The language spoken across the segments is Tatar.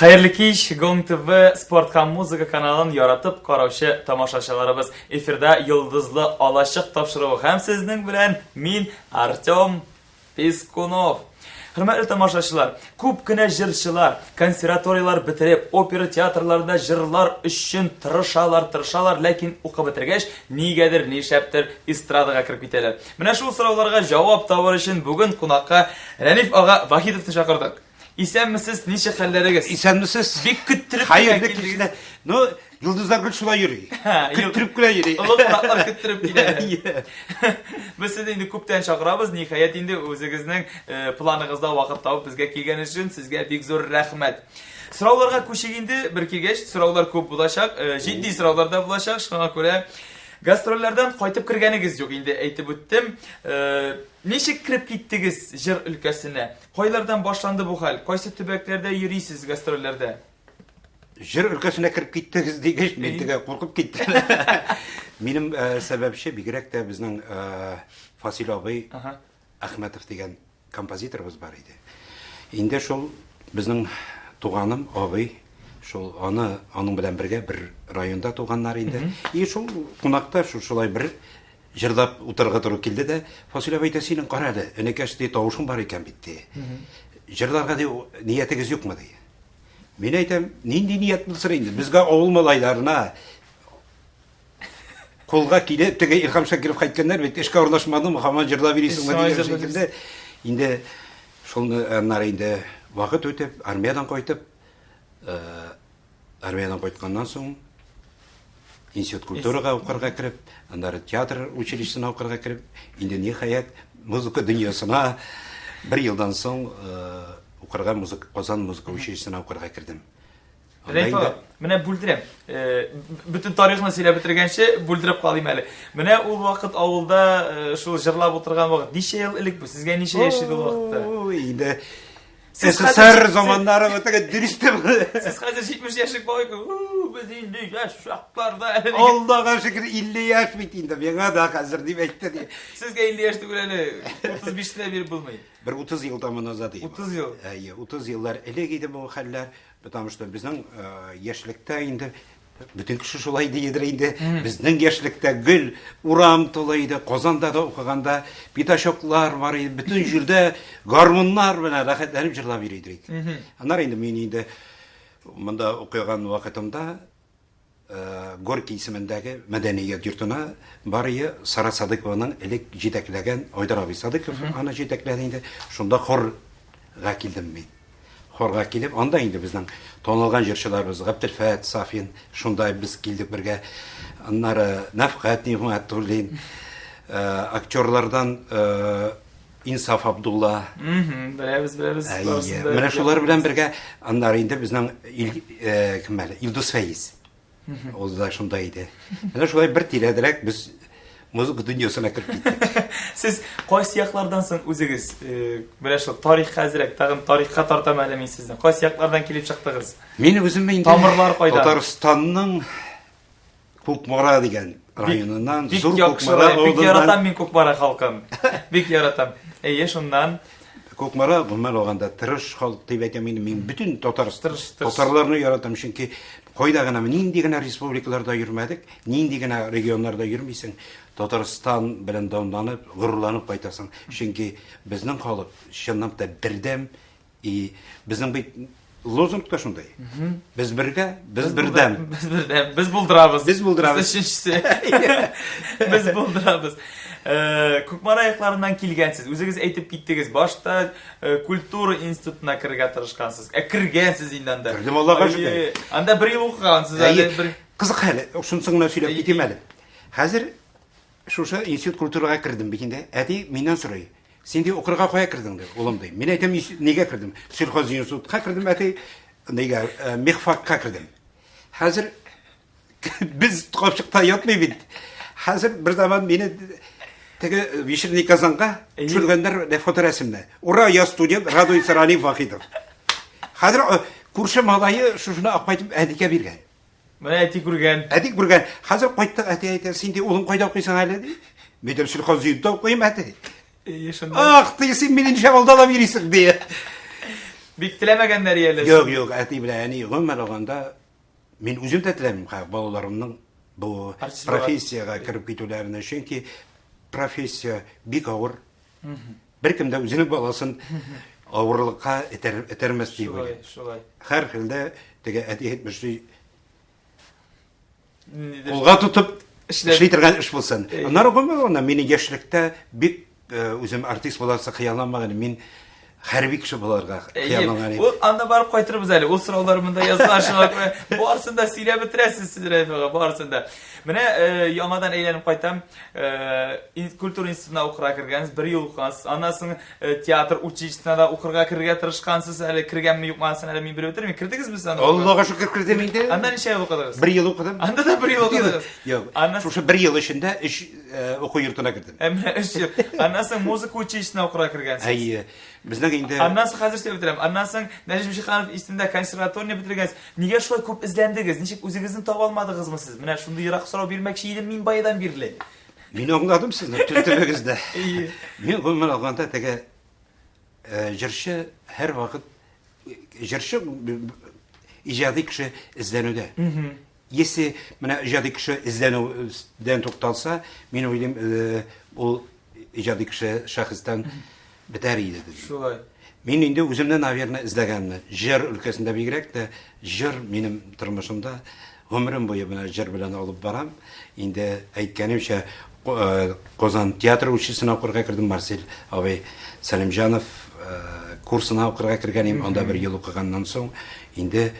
Xayrli kech, Gong TV sport ham muzika kanalini yaratib qarovchi tomoshachilarimiz. Efirda yulduzli olashiq topshirig'i ham sizning bilan men Artyom Peskunov. Hurmatli tomoshachilar, ko'pgina jirchilar, konservatoriyalar bitirib, opera teatrlarida jirlar uchun tirishar, lekin o'qib bitirgach, negadir nishaptir estradaga kirib ketadilar. Mana shu savollarga javob topish uchun bugun qonaqqa Ranif og'a Vahidovni chaqirdik. İsenmisiz, nice halleriniz? İsenmisiz? Bir küttürüp hayırlı kişiler. No, yıldızlar gül şuna yürüyor. Küttürüp güle yürüyor. Allah kulaklar küttürüp gider. Biz sizni indi ko'pdan chaqiramiz. Nihayat indi o'zingizning planingizda vaqt topib bizga kelganingiz uchun sizga bek zo'r rahmat. So'rovlarga ko'chigindi bir kelgach, so'rovlar ko'p bo'lashaq, jiddiy so'rovlarda bo'lashaq. Shunga ko'ra gastrollardan qaytib kirganingiz yo'q, endi aytib o'tdim. Nechik kirib ketdingiz jir ülkesine? Qaylardan boshlandi bu hal? Qaysi tubaklarda yurisiz gastrollarda? Jir ülkesine kirib ketdingiz degach, men tega qo'rqib ketdim. Mening sababchi bigrak da bizning Fasil Obay Ahmetov degan kompozitorimiz bor edi. Endi shol bizning tug'anim Obay şol onun bilan birga bir rayonda tug'anlar edi. Şol qonaqda şolay bir jırdap o'tirga turib keldi de Fasil Obay sening qaradi, enekashdi tovushim bor ekan bitti. Jırlarga de niyatigiz yo'qmi dedi. Men aytam, nindi niyat bilsir endi. Bizga ovul malaylarına qo'lga kelib, tege Ilham Shakirov qaytganlar, bet ishga o'rnashmadim, hamon jırlab berasizmi degan shekilde. Endi sholni anlar endi vaqt o'tib, armiyadan qaytib, armiyadan qaytgandan so'ng İnstitut kulturaga o'qirga kirib, andan teatr училищесine o'qirga kirib, endi nihayat muzika dunyosuna bir yildan so'ng o'qirga Qozon muzika училищесine o'qirga kirdim. Rayfa, mana buldirem. Bütün tarixni söylab bitirgancha buldirib qolayım hali. Mana u vaqt avulda shu jirlab o'tirgan vaqt necha yil ilk bu? Sizga necha yosh edi u vaqtda? Endi SSR zamanları ötege dürüstim. Siz hozir 70 yoshlik boyku. Biz endi yosh uşaqlarda. Allah'a şükür 50 yaş bittiğinde. Bana da hazır deyip aytdı diye. Sizga 50 yoshda bo'ladi. 35'te bir bo'lmaydi. Bir 30 yıldan nazar deyim. 30 yıl. 30 yıllar ele gidi bu haller. Потому что bizning yaşlıkta endi bütün kişi şolay deydir endi. Bizning yaşlıkta gül, uram tolaydı. Qozonda da o'qiganda bitaşoklar var edi. Bütün jirde garmonlar bilan rahatlanib jirlab yuraydi. Anar endi men endi bunda o'qigan vaqtimda Gorkiy ismidagi madaniyat yurtuna bariya Sara Sadiqovaning ilk jetaklagan Oydar Abi Sadiqov ana jetakladi. Shunda xorga keldim men. Xorga kelib, onda endi bizning tanilgan jirchilarimiz Abdulfat Safin shunday biz keldik birga. Anlari Nafqat Nig'matulin, aktyorlardan İnsaf Abdullah. Bilamiz. Mana shular bilan birga anlar endi bizning Ilduz Faiz. O da shunday edi. Mana shulay bir tiladirak biz muzika dunyosuna kirib ketdik. Siz qaysi yoqlardan so'ng o'zingiz mana shu tarix hazrak, tag'in tarixga tortaman men sizdan. Qaysi yoqlardan kelib chiqdingiz? Men o'zim endi tomirlar qayda? Tataristonning Ko'kmara degan rayonidan zo'r Ko'kmara. Bek yaratam men Ko'kmara xalqim. Bek yaratam. Shundan Ko'kmara bo'lmay olganda tirish xalq deb aytaman men bütün Tatarlarni yaratam chunki qo'ydagina nindigina respublikalarda yurmadik, nindigina regionlarda yurmaysan. Tatariston bilan domlanib, g'ururlanib qaytasan. Chunki bizning xalq shinamda birdam, bizning lozungda shunday. Biz birga, biz birdam. Biz buldiramiz. Biz buldiramiz. Biz buldiramiz. Ko'kmara yoqlaridan kelgansiz. O'zingiz aytib ketdingiz. Boshda kultura institutuna kirga tirishgansiz. Kirgansiz indanda. Kirdim Allohga shukr. Anda bir yil o'qigansiz. Bir qiziq hali. Shunisidan söylab ketdim hali. Hozir shusha institut kulturaga kirdim beginde. Adi mendan so'ray. Sen de o'qirga qo'ya kirding deb, o'g'lim deydi. Men aytam, nega kirdim? Sirxoz institutga kirdim, ati nega mexfaqqa kirdim. Hozir biz qopchiqda yotmaymiz. Hozir bir zaman meni tege Vishirniy Kazanqa tushirganlar fotoresimda. Ura ya student Radoy Sarani Vahidov. Hozir kurshi malayi shuni aqaytib adika bergan. Mana aytib ko'rgan. Adik burgan. Hozir qaytdi aytdi, sen de o'g'lim qayda o'qiysan hali dedi. Men de Sirxoz institutda o'qiyman ati. Sen menin shavolda olab yurisiz diye. Bik tilemegenler yerleşsin. Yok, ati bilani gümel olganda men üzüm de tilemim balalarımның bu Artist professiyaga kirip gitülerine çünkü professiya bik ağır. Bir kimde üzünün balaсын ağırlıkka etermez diye böyle. Şolay. Her hilde tege eti etmişti Nidir? kolga tutup İşler- işleytirgen iş bulsun. Onlar gümel onda meni yaşlıkta bik üzüm artist bolarsa kıyalanmağını men harbi kişi bolarga kıyalanmağını. O anda barıp qaytırıbız әле. O sıralarımında yazılar şolak ve bu arsında siyle bitiresiz siz Reyfaga bu arsında. Mene yamadan eğlenip qaytam. Kultur institutuna okura kirgeniz, bir yıl okugansız. Anasın tiyatr училищесine da okurga kirge tırışkansız. Әле kirgen mi yokmansın әле min bir ötür mi? Kirdiniz mi sen? Allah'a şükür kirdim indi. Andan işe okudunuz. Bir yıl okudum. Anda da bir yıl okudunuz. Yok. Anası- Şu bir yıl içinde iş oku yurtuna girdim. Emre 3 yıl. Anasın müzik училищесine okura kirgensiz. Ay bizden indi. Andan hazır şey bitirem. Andan Necip Şikanov isminde konservatorni bitirgeniz. Niye şöyle köp izlendiniz? Niçin özünüzün tapa almadınız mı siz? Mene şunda yırak soru bilmek şeydim min baydan birli. Men anladım sizni tültümegizde. İyi. Men gümel alganda tege jirşi her vakit jirşi icadi kişi izlenüde. Yesi mene icadi kişi izlenüden toktalsa men oylayım o icadi kişi şahıstan biter iyiydi. Şolay. Men indi özümden averni izlegenmi. Jer ülkesinde bigirek de jer benim turmuşumda ömrüm boyu bana jer bilen alıp baram. Indi aytganimcha Qozan teatr училищесine okurga kirdim Marcel abi Salimjanov kursuna okurga kirgenim onda bir yıl okugandan soň indi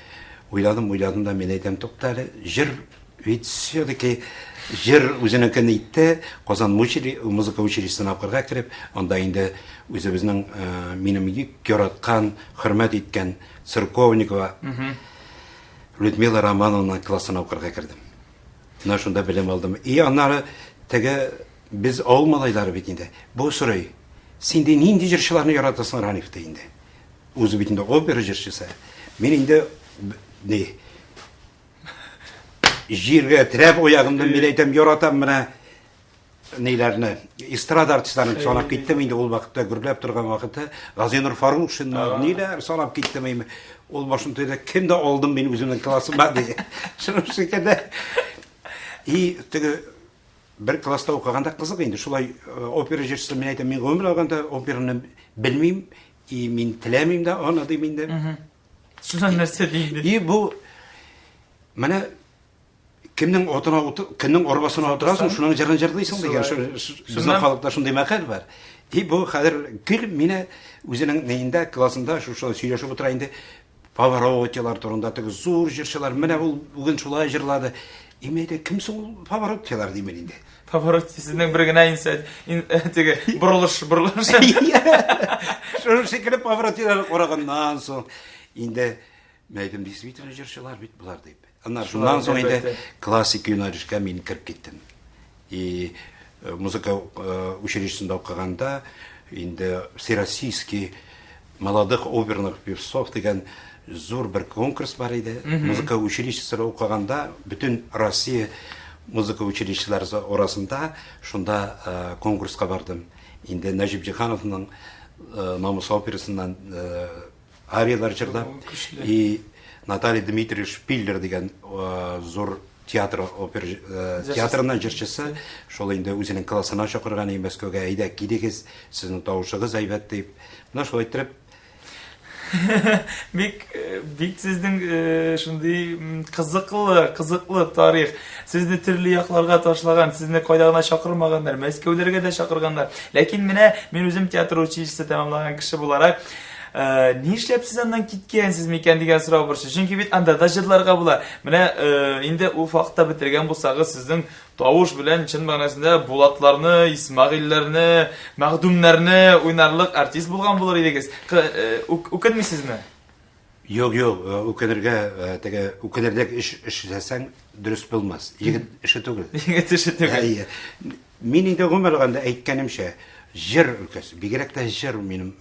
oyladım da men aytam toktali jer все-таки jer özününkini itti Qozan muzika училищесine okurga kirip onda indi özübüzning menim yaratgan hürmet etken Церковникова Людмила Романовна klassına okurga kirdim. Ana şunda bilim aldım. İyi anları tege biz olmalaylar bitinde. Bu soruyu sende nindi jirşilarını yaratasın Hanif deyinde. Uzu bitinde opera jirşisi. Men indi ne? Jirge trap oyağımdan men aytam yaratam mena neylerini estrada artistlerini sanap gittim indi ol vaqtda gürlep turgan vaqtda Gazinur Farukşin neyler sanap gittim indi. Ol başında kimde aldım benim özümden klasım var diye. Şunu şekilde İyi tege bir klasta okuganda kızık indi. Şulay opera jirşisi men aytam men ömür alganda operаны bilmeyim, men tilemeyim de anladım indi. Şundan nerse deyindi. İyi bu mana kimning otuna kimning orbasına oturasın, şunun jarın jardıysın degan şu bizning xalqda şunday maqal var. İyi bu hazır gül mene özünün neyinde klasında şu söyleşip oturayında Pavarottilar turunda tege zor jirşiler mene bugün şulay jirlады. İmeyde kimse ol Pavarottilar deymen indi. Pavarotti sizden birgine insan. Tege buruluş. Şunu şekilde Pavarottilar oragandan soň indi meydim действительно jirşiler bit bular deyip. Anlar şundan soň indi klassik yönelişke men kirip gittim. Muzika училищесinde okuganda indi Всероссийский молодых оперных певцов деген zor bir konkurs var idi. Muzika училищесinde okuganda bütün Россия muzika училищелери orasında şunda konkurska bardım. Indi Najib Cihanov'ның Namus operasından ariyalar jırlap Наталья Дмитриевна Шпиллер деген zor teatrından jirçisi şol indi özünün klassına çakırgan Moskvaga ayda gidegez sizin tavuşuğuz aybat deyip mına şol aytırıp Bik sizden şunday kızıklı tarih. Sizni türlü yaklarga taşlagan, sizni koydağına çakırmaganlar, Moskvalarga da çakırganlar. Lakin men özüm teatr училищесine tamamlagan kişi bularak ne işlep siz andan kitkensiz miken degan so'rab borsa. Chunki bit anda da jillarga bular. Mana endi u vaqtda bitirgan bo'lsangiz sizning tovush bilan chin ma'nosida Bulatlarni, Ismoillarni, Mag'dumlarni o'ynarliq artist bo'lgan bo'lar edingiz. O'kinmaysizmi? Yok ukenirlik iş desen dürüst bulmaz. Yigit işi tugul. Yigit işi tugul. Men indi gümel aytganimcha jir ülkesi. Bigirek de jir menim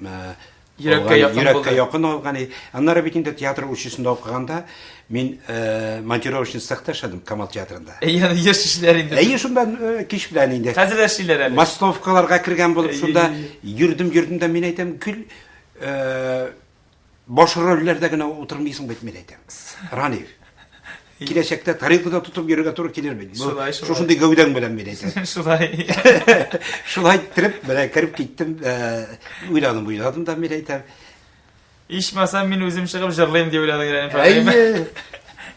yürekке yakın olgan. Anlara bitinde tiyatro училищесinde okuganda men montirovочный цехта yaşadım Kamal teatrında. Yani yaş işlerinde. Şundan kiş bilen indi. Hazır işler әле. Mastovkalarga kirgen bolup şunda yürüdüm de men aytam gül boş rollerde gene oturmaysın betmeli aytam. Ranif. Kileşekte tarihte tutup yürüge turu kilir beni. Şuşunday gövden bilen beni aytam. Şulay. Şulay trip böyle kirip gittim. Uyladım da beni aytam. İşmasam men özüm çıkıp jırlayım diye oyladım yani. Ayy.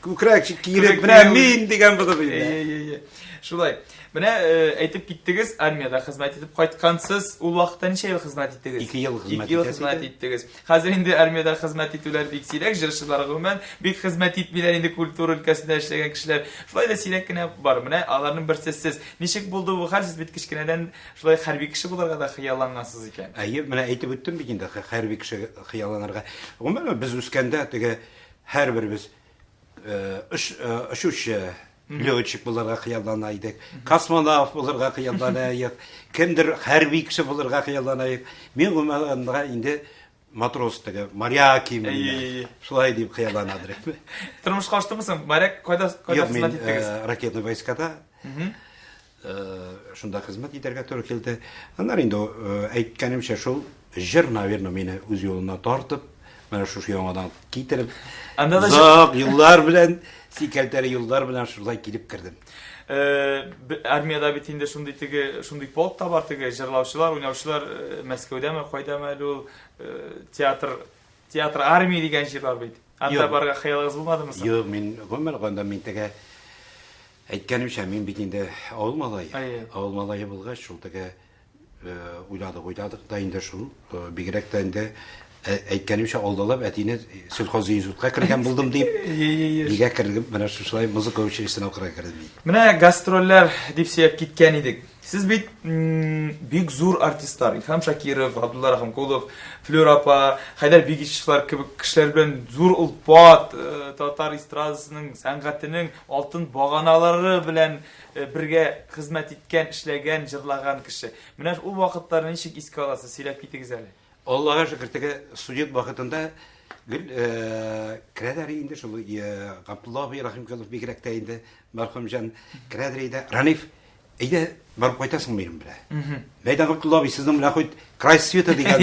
Kukrak kirip bana min digen bu da beni. Şulay. Менә әйтеп киттегез, армияда хезмәт итеп кайткансыз, ул вакытта ничә ел хезмәт иттегез? 2 ел хезмәт 2 ел хезмәт иттегез. Хәзер инде армияда хезмәт итүләр бик сирәк, җырчылар гомумән бик хезмәт итмиләр инде культура өлкәсендә эшләгән кешеләр. Шулай да сирәк кенә бар. Менә аларның берсе сез. Ничек булды бу хәл? Сез бит кичкенәдән шулай хәрби кеше булырга да хыяллангансыз икән. Әйе, менә әйтеп үттем бит инде хәрби кеше хыялланырга. Гомумән без үскәндә теге һәрберебез ұшушы летчик булырга хыялланайдык, космонавт булырга хыялланайык, кемдер хәрби кеше булырга хыялланайык. Мен гомумән инде матрос теге моряк именно. Шулай дип хыялланадыр. Тормыш каштымысың? Моряк кайда хезмәт иттегез? Ракетный войскада. Шунда хезмәт итәргә туры килде. Аннан инде әйткәнемчә шул җыр, наверное, мине үз юлына тартып, менә шушы яңадан китереп, зак юллар белән, сикәлтәре юллар белән шулай килеп кирдем. Армияда бит инде шундый полк та бар, теге җырлаучылар, уйнаучылар Мәскәүдәме, кайдамы ул театр армия дигән җир бар бит. Анда барга хыялыгыз булмадымы? Юк, мин гомер ганда мин теге әйткәнемчә мин бит инде авыл малае булгач шул теге уйладык да инде шул бигрәк тә инде әйткәнемчә алдалап әтине сельхоз институтка кергән булдым дип. Нигә кергән? Менә шулай музыка училищесына укырга кирдем. Менә гастрольләр дип сөйп киткән идек. Сез бит бик зур артистлар, Илһам Шакиров, Абдулла Рахимкулов, Флюр апа, Хайдар Бигичевлар кебек кешеләр белән зур улпат татар эстрадасының сәнгатенең алтын баганалары белән бергә хезмәт иткән, эшләгән, җырлаган кеше. Менә ул вакытларны ничек искә аласыз? Сөйләп китегез әле. Аллага шөкер, теге студент вакытында гел кредер инде шул Абдулла Рахимкулов бигрәк тә инде мәрхүм җан кредер иде. Раниф әйдә барып кайтасың минем белән. Мәйдан Абдулла сезнең белән хәйт край света дигән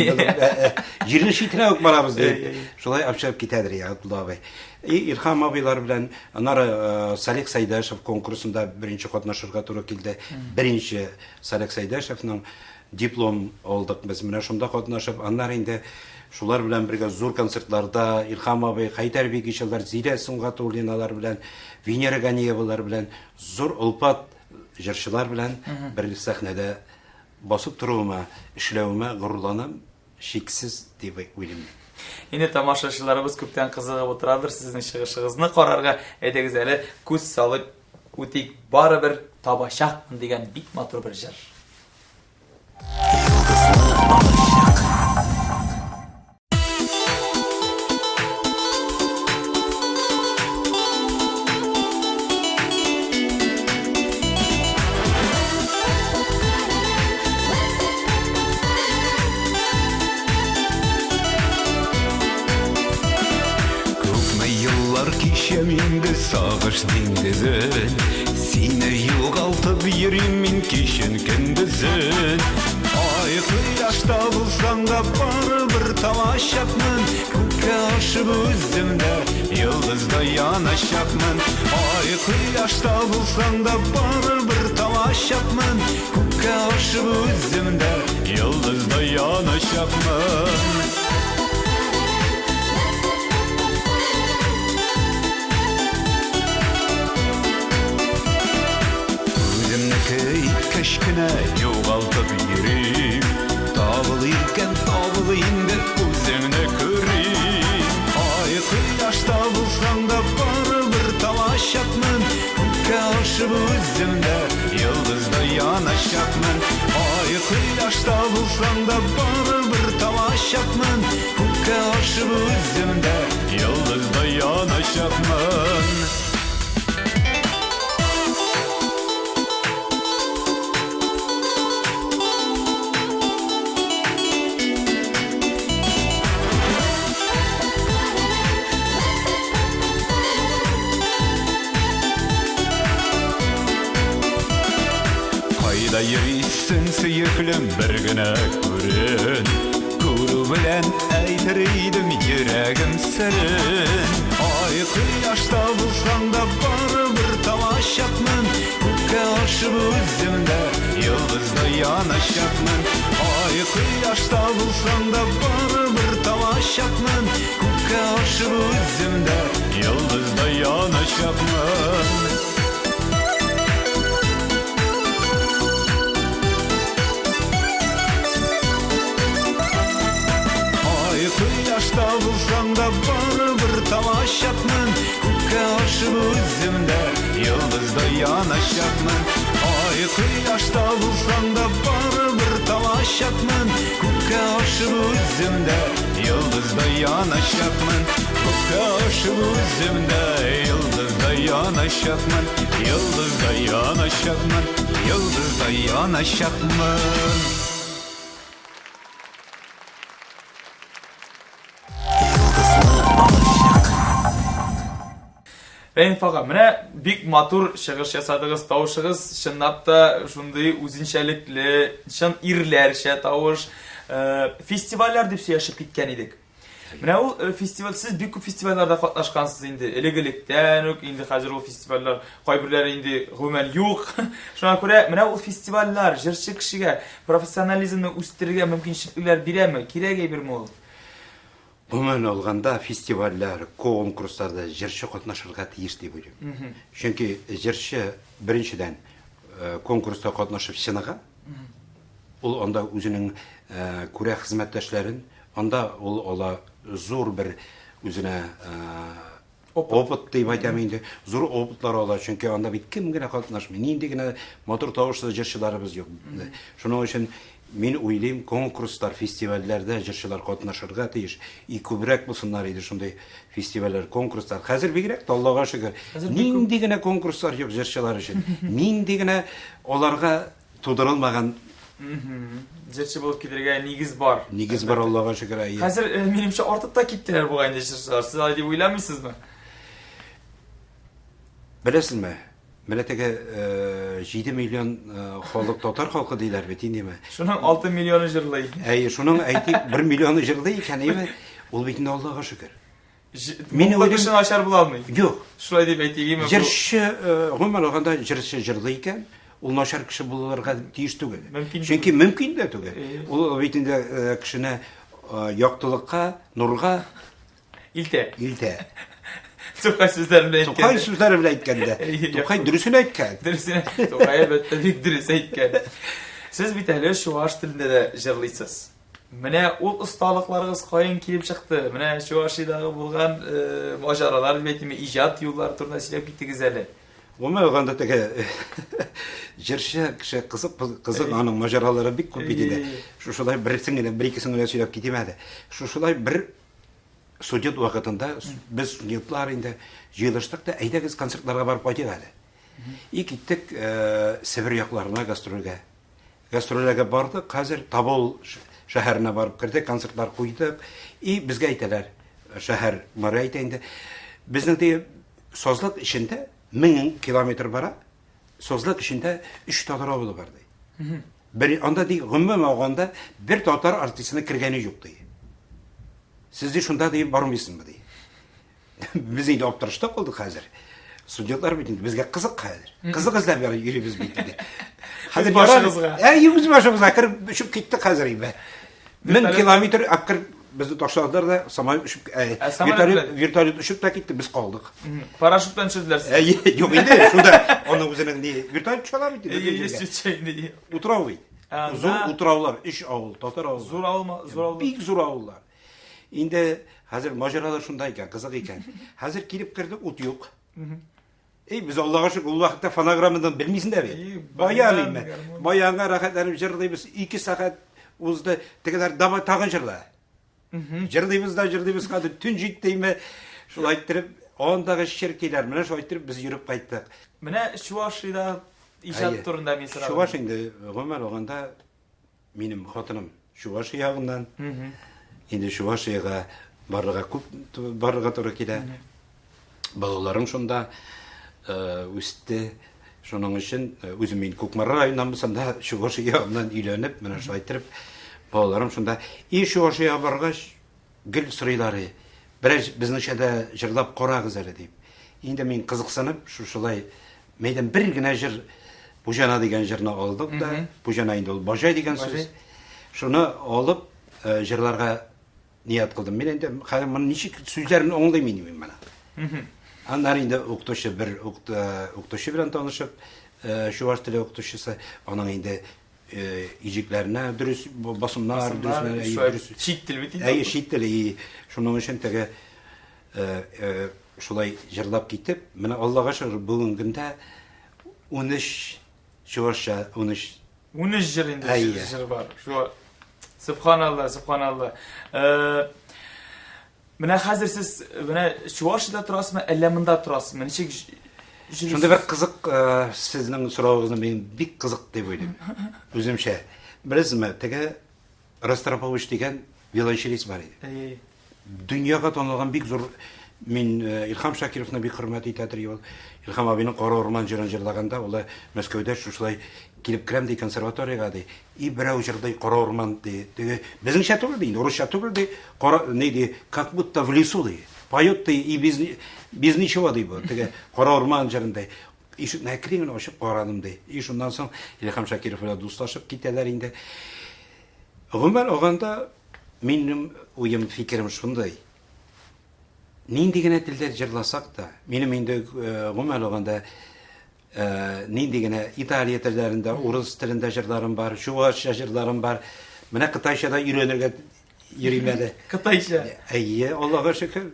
җирне шитенә үк барабыз дип. Шулай апшап китәдер я Абдулла бай. Илһам абыйлар белән аннары Салих Сайдашев конкурсында беренче катнашырга туры килде. Беренче Салих Сайдашевның диплом алдык без менә шунда катнашып, аннары инде шулар белән бергә зур концертларда Илһам абый, Хайдар Бигичевлар, Зилә Сунгатуллиналар белән, Венера Ганиевалар белән зур улпат җырчылар белән бер сәхнәдә басып торуыма, эшләвемә горурланам, шиксез дип уйлыйм. Инде тамашачыларыбыз күптән кызыгып утырадыр сезнең чыгышыгызны карарга. Әйдәгез әле күз салып үтик, барыбер табачак дигән бик матур бер җыр. Кичәм инде сагыш диңгезен, сине югалтып йөрим мин кичен көндезен. Ай кояшта булсаң да барыбер тамашакмын, күккә ашып үземдә йолдызда янашакмын. Ай кояшта булсаң да барыбер тамашакмын, күккә ашып үземдә йолдызда янашакмын. Кешкенә югалтып йөрим, табылы инде үзеңне күрим. Ай кояшта булсаң да барыбер тамашакмын, күккә ашып үземдә йолдызда янашакмын. Ай кояшта булсаң да барыбер тамашакмын, күккә ашып үземдә йолдызда янашакмын. Йөрисең сөеклем бер генә күрен, күрү bilen aytır idim yüregim serin. Ay kıyaşta bulsam da baribir tamaşapmın. Ko'kka aşıp o'zimda yıldızda yanaşapmın. Ay kıyaşta bulsam da baribir tamaşapmın. Ko'kka aşıp o'zimda yıldızda yanaşapmın. Kıyaşta bulsam da baribir tamaşapmın. Ko'kka aşıp o'zimda yıldızda yanaşapmın. Ay kıyaşta bulsam da baribir tamaşapmın. Ko'kka aşıp o'zimda yıldızda yanaşapmın. Ko'kka aşıp o'zimda yıldızda yanaşapmın. Yıldızda yanaşapmın. Yıldızda yanaşapmın. Ben fakat mene bik matur şıgış yasadığız tavuşığız şınlap da şunday uzinşelikli, şın irlerşe tavuş festivaller dep yaşayıp gitken idik. Mene o festival, siz büyük festivallerde katlaşkansız indi. Elegelikten yok indi hazır o festivaller. Kaybirler indi hemen yok. Şuna göre mene o festivaller jırçı kişiye profesyonalizmni üstürge mümkünçilikler bireme, kirege bir mi oldu? Umuman olganda festivaller, konkurslarda jırçı katnaşırga tiyиш deyip oylayım. Çünkü jırçı birinciden konkursta katnaşıp şınaga, onda özünün kure hizmetleşlerin, onda ola zor bir özüne oput deyip aytayım indi. Zor oputlar ola, çünkü onda bir kim gene katnaşmıyor. Neydi gene motor tavuşta jırçılarımız yok. Şunun için men oylayım konkurslar, festivallerde jırçılar katnaşırga tiyиш. Köbürek bulsunlar idi şunday festivaller, konkurslar. Hazır bigirek de Allah'a şükür. Neydi gene konkurslar yok jırçılar için. Neydi gene olarga tudurulmagan Jırçı bulup giderge nigiz var. nigiz var Allah'a şükür. Hazır menimçe ortada gittiler bu gayında jırçılar. Siz hadi uylamıyorsunuz mu? Bilesizmi? Milletege 7 milyon halk tatar halkı deyler betin değil mi? Şunun 6 milyonu jırlayı. Şunun aytip 1 milyonu jırdı iken emi ol betinde Allah'a şükür. Meni oylaşın aşar bulalmayın. Yok. Şurayı deyip aytayım mı? Jırşı, hemen olganda jırşı jırdı iken ol naşar kişi bularga tiyiş tügel. Mümkün Çünkü mümkün de tügel. Ol betinde kişine yaktılıkka, nurga ilte. Tokay sözlerimle aytken. Tokay sözleri bile aytkende. Tokay dürüsünü aytken. Dürüsüne. Tokay elbette büyük dürüs aytken. Siz bir tane şuvaş tilinde de jırlıysiz. Mene o ustalıklarınız kayın kilip çıktı. Mene şuvaşıdağı bulgan macaralar, betimi icat yolları turuna silep gittiniz hele. Ama olganda teke jırşı kişi kızık anın macaraları bir köp bitidi. Şuşulay bir ikisini söylep gitemedi. Şuşulay bir Sudyut vakitinde biz sudyutlar indi yığılıştık da aydagiz konsertlarga barıp aytıygadı. İlk gittik Sibir yaklarına gastrolga. Gastrolga bardık, hazır Tabol şehirine barıp kirdik, konsertlar koyduk. Bizge aytalar, şehir mara aytayında. Bizning de sozluk işinde 1000 kilometr bara, sozluk işinde 3 tatar avulu vardı. Bir anda değil, gümüm ağanda bir tatar artistine kirgeni yok diye. Siz de şunda deyip barmıyorsun mu diye. Biz yine optırışta olduk hazır. Sudyotlar bitindi. Bizge kızık hazır. Kızık izlep yürü biz bitindi. Biz başımızga. Biz başımızga. Kırıp üşüp gittik hazır gibi. 1000 kilometr akır bizni taşladılar da samay üşüp virtualit üşüp da gitti biz kaldık. Paraşütten çözdüler siz. Yok indi şunda onun üzerine diye virtualit çalam bitti. Utravı. Zor utravlar, iş avul, tatar avul. Zor avul. Büyük zor avullar. İndi hazır maceralar şundayken, kızık iken. Hazır girip girdik, ut yok. Biz Allah'a şükür o vakitte fonogramından bilmeysin de bir. Bayanıyım ben. Bayana rahatlanıp jırdayız. 2 saat uzda tekrar dama tağın jırla. Jırdayız kadar tün jitteyme. Şunu ayttırıp, ondağı şirkeler mene şu ayttırıp biz yürüp kayttık. Mene şu aşırıda icat turunda mesela. Şu aş indi, Ömer olganda benim hatınım şu aş yağından. Indi şu aşıga barıga toru kile. Balalarım şunda üstte şunun için özümün Kokmara rayonundan da şu aşı yağından ilenip mene şu ayttırıp балаларым шунда ишу ашыя баргач гел сырыйлары. Берәр безнеңчә дә җырлап карагыз әле дип. Инде мин кызыксынып шулай мәйдан бер генә җыр Бужана дигән җырны алдык да, Бужана инде ул бажай дигән сүз. Шуны алып җырларга ният кылдым. Мин инде хәзер моны ничек сүзләрен аңлыйм инде менә. Аннан инде укытучы белән танышып, чуваш теле укытучысы, аның инде иҗекләренә дөрес басымнар, дөрес чит тел бит инде. Чит теле. Шуның өчен теге шулай җырлап китеп, менә Аллага шөкер бүгенге көндә 13 чувашча 13 җыр инде җыр бар. Шу Subhanallah, subhanallah. Менә хәзер сез менә Чувашиядә торасызмы, әллә монда торасызмы? Ничек шунда бер кызык сезнең соравыгызны мин бик кызык дип уйлыйм. Үземчә. Беләсезме, теге Ростропович дигән виолончелист бар иде. Дөньяга танылган бик зур. Мин Илхам Шакировны бик хөрмәт итәдер. Илхам абыйның Кара Урман җырын җырлаганда, ул Мәскәүдә шулай килеп керәм ди консерваториягә ди. И берәү җырдай Кара Урман ди. Безнеңчә түгел ди, урысча түгел ди. Кара ни ди, как будто в лесу ди. Поет ди и без ничего ди бу. Теге Кара Урман җырындай. Ишекне киреңне ачып карадым ди. И шуннан соң Илхам Шакиров белән дуслашып китәләр инде. Гомер аганда минем уем фикерем шундай. Нинди генә телдә җырласак та, минем инде гомер аганда нинди генә Италия телләрендә, урыс телендә җырларым бар, чувашча җырларым бар. Менә кытайчада өйрәнергә йөрим әле. Кытайча. Әйе, Аллага шөкер.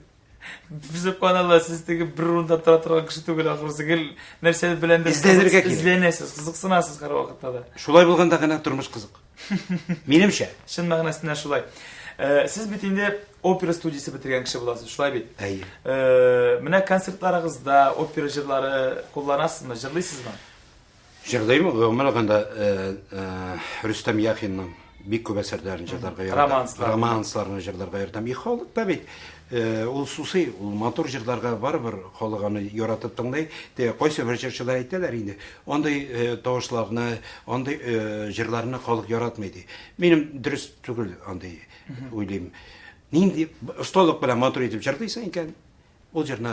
Subhanallah, siz теге бер урында тора торган кеше түгел, ахырсы гел нәрсә белән дә изләнәсез, кызыксынасыз һәр вакытта да. Шулай булганда гына тормыш кызык. Минемчә. Шын мәгънәсендә шулай. Сез бит инде опера студиясе бетергән кеше буласыз, шулай бит. Әйе. Менә концертларыгызда опера җырлары кулланасызмы, җырлыйсызмы? Җырлыйм, гомер аганда Рөстәм Яхинның бик күп әсәрләрен җырларга ярдәм. Романсларны җырларга ярдәм. И халык да бит ул сусы, ул матур җырларга барыбер халык аны яратып тыңлый. Кайсы бер җырчылар әйтәләр инде. Андай тавышларны, андай җырларны халык яратмый ди. Минем дөрес түгел андай уйлыйм. Нинди осталык белән матур итеп җырлыйсың икән, ул җырны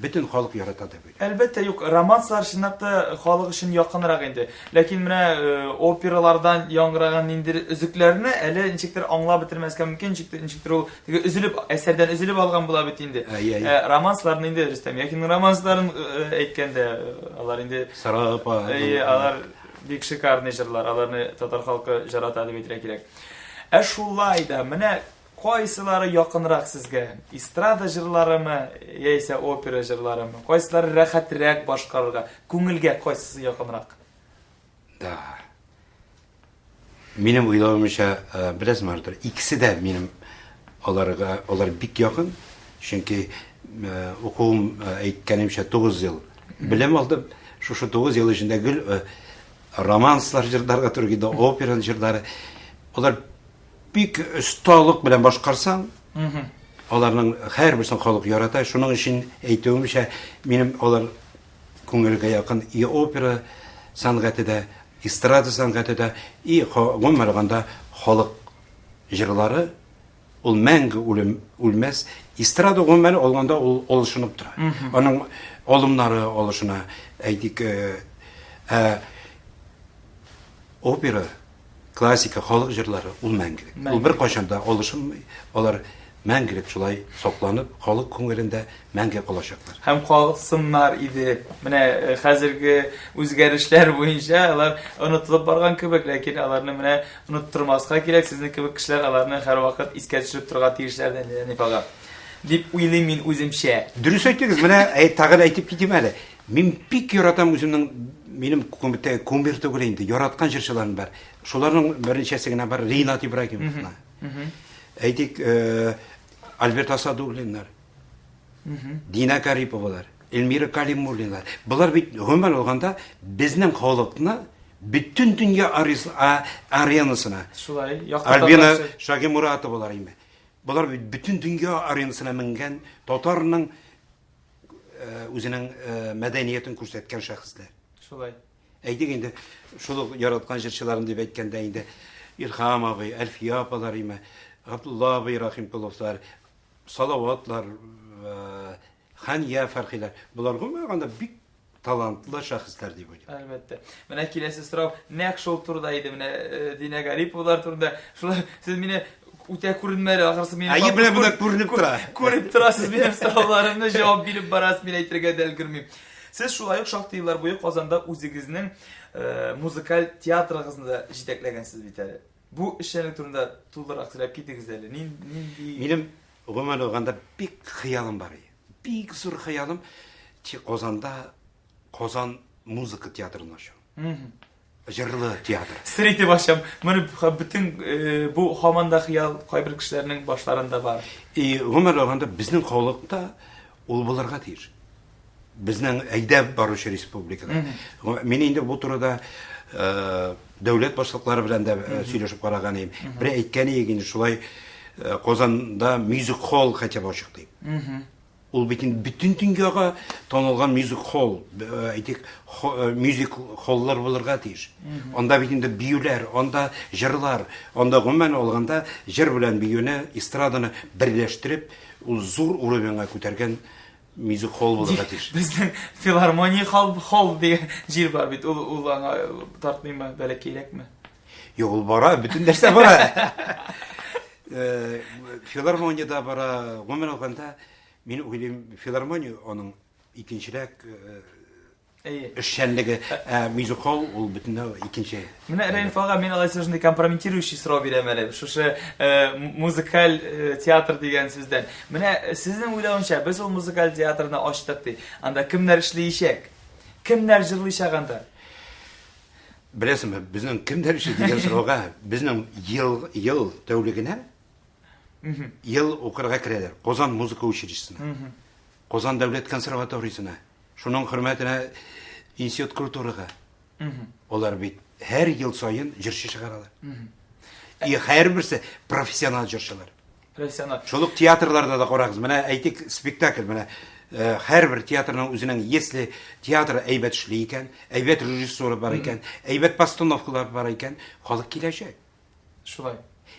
бөтен халык ярата дип уйлыйм. Әлбәттә, юк, романслар чынлап та халык өчен якынрак инде. Ләкин менә опералардан яңгыраган нинди өзекләрне әле ничектер аңлап бетермәскә мөмкин, ничектер ул теге өзелеп, әсәрдән өзелеп алган була бит инде. Романсларны инде Рөстәм Яхинның романсларын әйткәндә, алар инде Сарапа, алар бик шикарный җырлар, аларны татар халкы жарата дип әйтергә кирәк. Шулай да, менә кайсылары якынрак сезгә? Эстрада җырларымы, яисә опера җырларымы? Кайсылары рәхәтрәк башкарырга? Күңелгә кайсысы якынрак? Да. Минем уйлавымча, беләсезме, икесе дә минем алар бик якын. Чөнки укуым әйткәнемчә 9 ел белем алдым. Шушы 9 ел эчендә гел романслар җырларга туры килде, опера җырлары. Алар бик осталык белән башкарсаң, аларның һәрберсен халык ярата. Шуның өчен әйтүемчә, минем алар күңелгә якын. И опера сәнгате дә, эстрада сәнгате дә, и гомер аганда халык җырлары ул мәңге үлмәс. Эстрада гомер алганда ул алышынып тора. Аның алымнары алышына әйтик, опера классика халык җырлары ул мәңгелек. Ул бер кайчанда алышынмый, алар мәңгелек шулай сакланып, халык күңелендә мәңге калачаклар. Һәм калсыннар иде. Менә хәзерге үзгәрешләр буенча алар онытылып барган кебек, ләкин аларны менә оныттырмаска кирәк. Сезнең кебек кешеләр аларны һәр вакыт искә төшереп торырга тиешләрдән нифага. Дип уйлыйм мин үземчә. Дөрес әйттегез, менә тагын әйтеп китим әле. Мин бик яратам үземнең минем кумир түгел инде, яраткан җырчыларым бар. Шуларның беренчәсе генә бар, Ринат Ибрагимовна. Әйтик, Альберт Асадуллиннар, Дина Кариповалар, Эльмира Калимуллинар. Булар бит гомер алганда безнең халыкны бүтән дөнья аренасына. Шулай, Альбина Шагимуратовалар име. Булар бит бүтән дөнья аренасына менгән татарның үзенең мәдәниятен күрсәткән шәхесләр. Шулай. Әйтик инде, шул яраткан җырчыларын дип әйткәндә инде İlham abi, Elfiye apalar ime, Abdullah abi Rahimkulovlar, Salavatlar, Haniye Farkiler. Bunlar gümaganda bik talantlı şahıslar diye böyle. Albatta. Mana kelesi so'rov naq shol turda edi. Mana Dina Garipovlar turda. Shular siz meni o'ta ko'rinmaydi, axirsi meni. Ayı bilan buna ko'rinib turadi. Ko'rinib turasiz mening savollarimni javob berib borasiz, men ayttirga dalgirmayman. Siz shular shaqti yillar bo'yi Qozonda o'zingizning muzikal teatringizni jitaklagansiz bitadi. Bu ishlarning turida to'liq so'rab ketingizlar. Benim gümaganda bik xayolim var. Bik zo'r xayolim ki Qozon muzika teatrına şu. Jırlı teatr. Striti başam. Mana bütün bu hamanda xiyal qaybir kishilarning boshlarında var. Gümaganda bizning xalqda ol bularga tiyir. Bizning aydab boruş respublikada. Men endi bu turada devlet başlıkları bilan da söyleshib qaraganım. Bir aytgani egin şulay Qozonda music hall qachab ochiq deyip. Ol bütün dünyaga tanılgan music hall, aytik music halllar bulurga tiyir. Onda bitinde biyuler, onda jırlar, onda gümmen olganda jır bilen biyune istradını birleştirip ul zor urovenge ko'targan music hall bulurga tiyir. Bizning filharmoniya hall degan jir bar bit. Ul anga tartmayman, balki kerakmi? Yo'q, ul bora, bütün narsa bora. Filharmoniyada bora, gümmen olganda men o'ylayman filharmoniya onun ikinchirak ishchanligi music hall ul butunda ikkinchi. Mana Rainf og'a, men alaysizni kompromitирующий so'rov beraman. O'sha muzikal teatr degan sizdan. Mana sizning o'ylavingcha biz o muzikal teatrni ochdik. Anda kimlar ishlayishak? Kimlar jirlashaganda? Bilasizmi, bizning kimlar ishlaydigan so'rovga bizning yil tavligina yıl okurga kirediler. Qozon muzika училищесine. Qozon davlat konservatoriyasına. Şunun hürmetine institut kulturaga. Olar bit her yıl sayın jırşı çıkararlar. Her birisi profesyonel jırşılar. Profesyonel. Şoluk tiyatrlarda da qorağız. Mana aytik spektakl mana her bir tiyatrның özünün yesli teatr aybet işleyken, aybet rejissörü var iken, aybet postanovkalar var iken, halk kilecek. Şulay.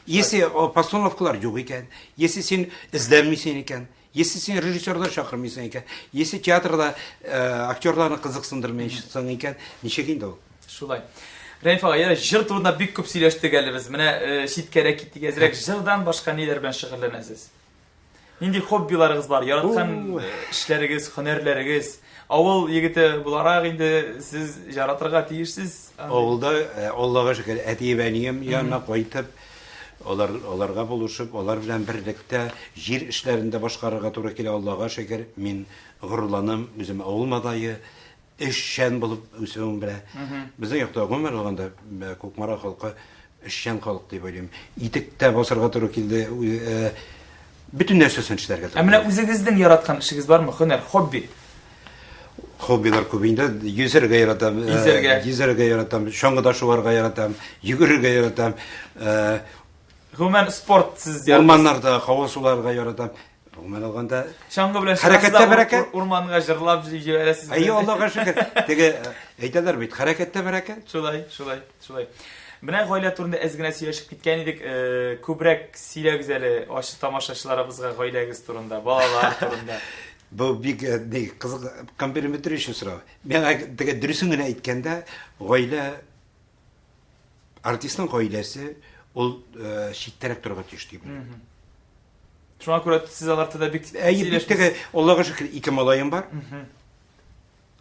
Yesi o postanovkalar yok iken, yesi sen izlenmeysen iken, yesi sen rejissörler çağırmıyorsan iken, yesi tiyatrda aktörlerini kızıksındırmıyorsan iken, neçeginde o? Şulay. Rainf ağa, yana jır turunda büyük köp söyleştik biz. Mana şitkere gittik ezrek jırdan başka neler bilan shug'ullanasiz? Nindi hobbilaringiz var, yaratgan ishlarigiz, hunerlarigiz. Avval yigiti bularaq endi siz yaratırga tiyirsiz. Avulda Allah'a şükür etibeniyim yanına koyup olarga buluşup, olar bilan birlikte jir işlerinde başkarıga to'g'ri kela Allah'a şükür men g'ururlanım, özüm avulmadayı işşen bulup o'sum bilan. Bizning yoqda g'umar olganda Ko'kmara xalqi işşen xalq deb o'ylayman. Itikda bosarga to'g'ri keldi. Bütün narsasini ishlarga. Mana o'zingizning yaratgan ishingiz bormi? Hunar, hobbi. Hobbilar ko'pinda yüzerga yaratam, yüzerga yaratam, sho'ng'ida shuvarga yaratam, yugurga yaratam. Human sport siz yaratasiz. Ormanlarda havo sularga yaratam. Human olganda sho'ng'i bilan harakatda baraka. O'rmonga jirlab jiberasiz. Ay Allohga shukr. Tege aytadilar bit harakatda baraka. Shulay. Mana g'oyla turida ozgina сөйлешib ketgan edik. Ko'proq siylagizali oshi tomoshachilarimizga g'oylagiz turida, bolalar turida. Bu bir qiziq komplementary so'rov. Men durusini aytganda, g'oyla artistning g'oylasi ol shit taraf turga tushdi. Shuna ko'ra siz alartada bittege Allohga shukr ikki molayim bor.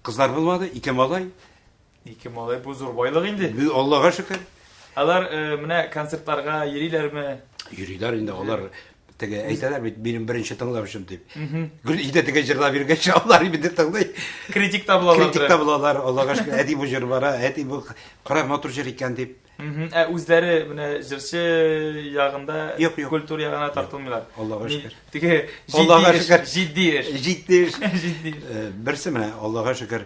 Qizlar bo'lmadi, ikki molay. Ikki molay bu zo'r boylik endi. Allohga shukr. Alar mana konsertlarga yurilarmi? Yurilar endi ular tege aytadilar benim birinchi tinglavishim deb. Ida tege jirlab yurgan onlar endi tinglay. Kritik tablolar. Allohga shukr adi bu jir bora, adi bu qara motor jir ekan deb. O'zlari mana jirchi yog'inda kultur yog'ina tortilmaylar. Allohga shukr. Tege jiddiy. Birsi mana Allohga shukr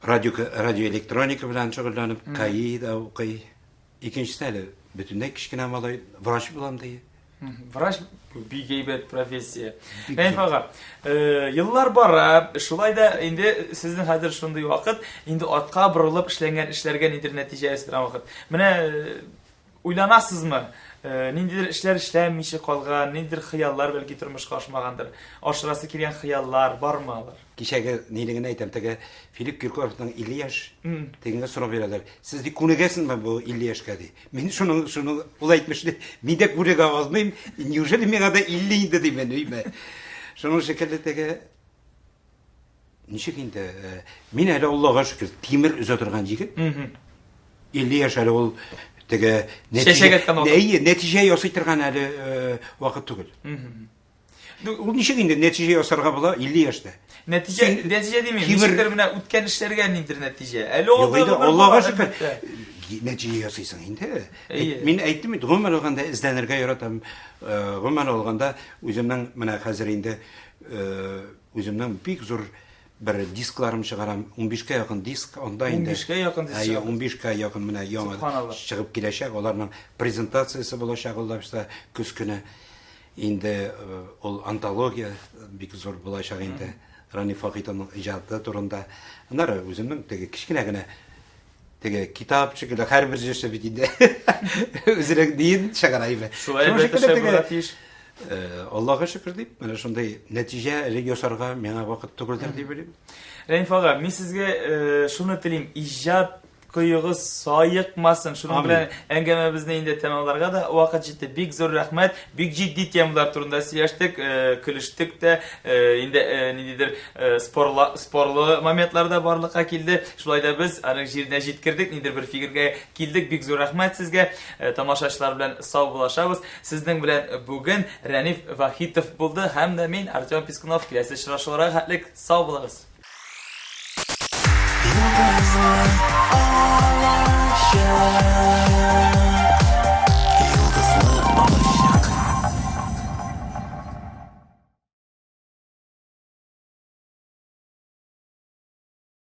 radyo elektronika bilan shug'ullanib, qayida o'qiy. İkincisi hali bütünde kichkina malay vrach bo'lam deydi. Vrach bir g'aybet professiya. Rainf og'a, yillar borib, shulayda endi sizning hozir shunday vaqt, endi ortqa burilib ishlangan ishlarga nedir natija estiran vaqt. Mana уйланасызмы? Ниндидер эшләр эшләмичә калган, ниндидер хыяллар бәлки тормышка ашмагандыр. Ашырасы килгән хыяллар бармы алар? Кичәге нилеген әйтәм, теге Филипп Киркоровның 50 яшь тегеңә сорап бирәләр. Сез ди күнегәсезме бу 50 яшькә ди? Мин шуны ул әйтмешли, мин дә күнегә алмыйм. Неужели миңа да 50 инде ди мен өймә. Шуның шикелле теге ничек инде? Мин әле Аллага шөкер тимер үзә торган җигет. 50 яшь әле ул теге нәтиҗә ясый торган әле вакыт түгел. Ул ничек инде нәтиҗә ясарга була 50 яшьтә? Нәтиҗә димим, ничектер менә үткән эшләргә ниндидер нәтиҗә. Әле ул Аллага шөкер нәтиҗә ясыйсың инде. Мин әйттем, гомер алганда эзләнергә яратам. Гомер алганда үземнең менә хәзер инде үземнең бик зур bir disklarim чыгарам, 15-кә якын диск, анда инде 15-кә якын диск. 15-кә якын менә яңа чыгып киләчәк, аларның презентациясе булачак, улларса көз көне инде ул антология бик зур булачак инде. Рани Фахитовның иҗаты турында. Аннары үземнең теге кичкенә генә теге китап шикелле һәрбер җырчы бит инде үзерәк дин чыгарайбы. Шулай бит Аллага шөкер дип, менә шундый нәтиҗә ясарга миңа вакыт түгелдер дип белим. Рәниф ага, мин сезгә шуны телим, иҗат кыйыгыз саекмасын. Шуның белән әңгәмәбезне инде тәмамларга да вакыт җитте. Бик зур рәхмәт. Бик җитди темалар турында сөйләштек, көлештек тә, инде ниндидер спорлы моментларда барлыкка килде. Шулай да без аның җиренә җиткердек, ниндидер бер фикергә килдек. Бик зур рәхмәт сезгә. Тамашачылар белән сау булашабыз. Сезнең белән бүген Рәниф Вахитов булды һәм дә мин Артем Пискунов. Киләсе очрашуларга хәтлек сау булыгыз.